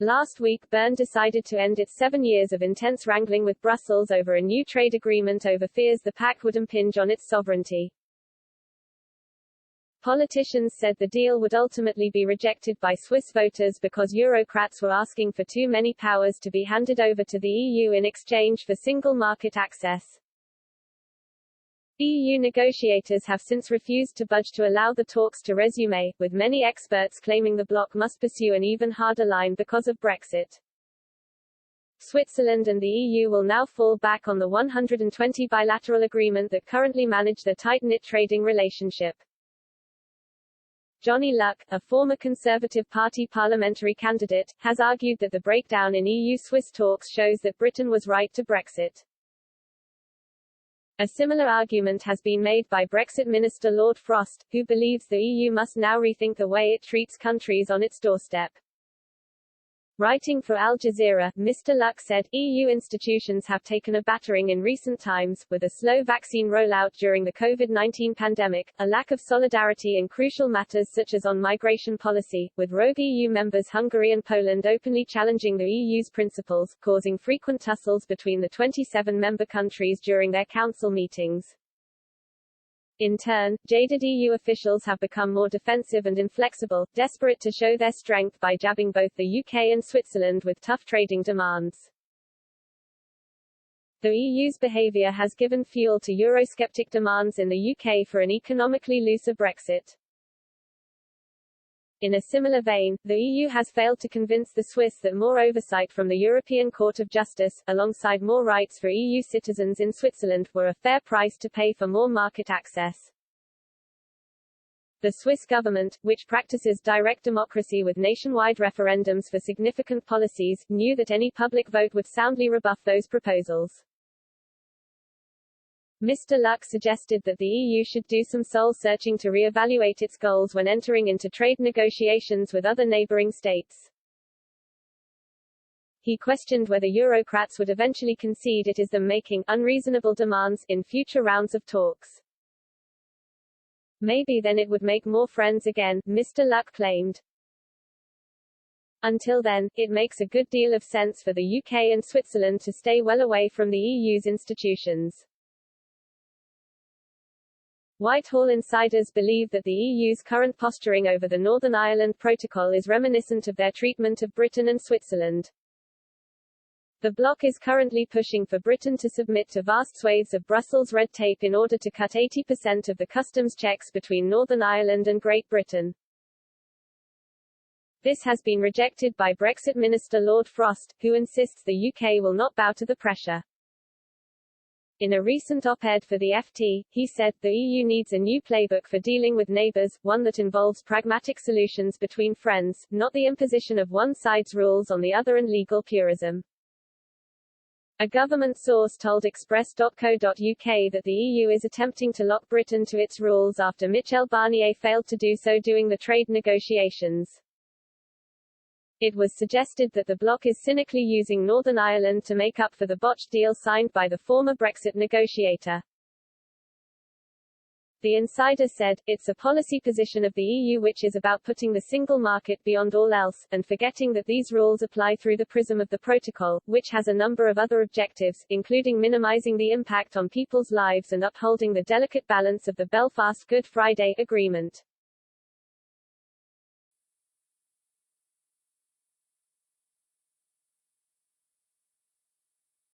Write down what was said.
Last week, Bern decided to end its 7 years of intense wrangling with Brussels over a new trade agreement over fears the pact would impinge on its sovereignty. Politicians said the deal would ultimately be rejected by Swiss voters because Eurocrats were asking for too many powers to be handed over to the EU in exchange for single market access. EU negotiators have since refused to budge to allow the talks to resume, with many experts claiming the bloc must pursue an even harder line because of Brexit. Switzerland and the EU will now fall back on the 120 bilateral agreement that currently manage their tight-knit trading relationship. Johnny Luck, a former Conservative Party parliamentary candidate, has argued that the breakdown in EU-Swiss talks shows that Britain was right to Brexit. A similar argument has been made by Brexit Minister Lord Frost, who believes the EU must now rethink the way it treats countries on its doorstep. Writing for Al Jazeera, Mr. Luck said, EU institutions have taken a battering in recent times, with a slow vaccine rollout during the COVID-19 pandemic, a lack of solidarity in crucial matters such as on migration policy, with rogue EU members Hungary and Poland openly challenging the EU's principles, causing frequent tussles between the 27 member countries during their council meetings. In turn, jaded EU officials have become more defensive and inflexible, desperate to show their strength by jabbing both the UK and Switzerland with tough trading demands. The EU's behaviour has given fuel to Eurosceptic demands in the UK for an economically looser Brexit. In a similar vein, the EU has failed to convince the Swiss that more oversight from the European Court of Justice, alongside more rights for EU citizens in Switzerland, were a fair price to pay for more market access. The Swiss government, which practices direct democracy with nationwide referendums for significant policies, knew that any public vote would soundly rebuff those proposals. Mr. Luck suggested that the EU should do some soul-searching to re-evaluate its goals when entering into trade negotiations with other neighbouring states. He questioned whether Eurocrats would eventually concede it is them making unreasonable demands in future rounds of talks. Maybe then it would make more friends again, Mr. Luck claimed. Until then, it makes a good deal of sense for the UK and Switzerland to stay well away from the EU's institutions. Whitehall insiders believe that the EU's current posturing over the Northern Ireland Protocol is reminiscent of their treatment of Britain and Switzerland. The bloc is currently pushing for Britain to submit to vast swathes of Brussels red tape in order to cut 80% of the customs checks between Northern Ireland and Great Britain. This has been rejected by Brexit Minister Lord Frost, who insists the UK will not bow to the pressure. In a recent op-ed for the FT, he said, the EU needs a new playbook for dealing with neighbours, one that involves pragmatic solutions between friends, not the imposition of one side's rules on the other and legal purism. A government source told Express.co.uk that the EU is attempting to lock Britain to its rules after Michel Barnier failed to do so during the trade negotiations. It was suggested that the bloc is cynically using Northern Ireland to make up for the botched deal signed by the former Brexit negotiator. The insider said, it's a policy position of the EU which is about putting the single market beyond all else, and forgetting that these rules apply through the prism of the protocol, which has a number of other objectives, including minimizing the impact on people's lives and upholding the delicate balance of the Belfast Good Friday Agreement.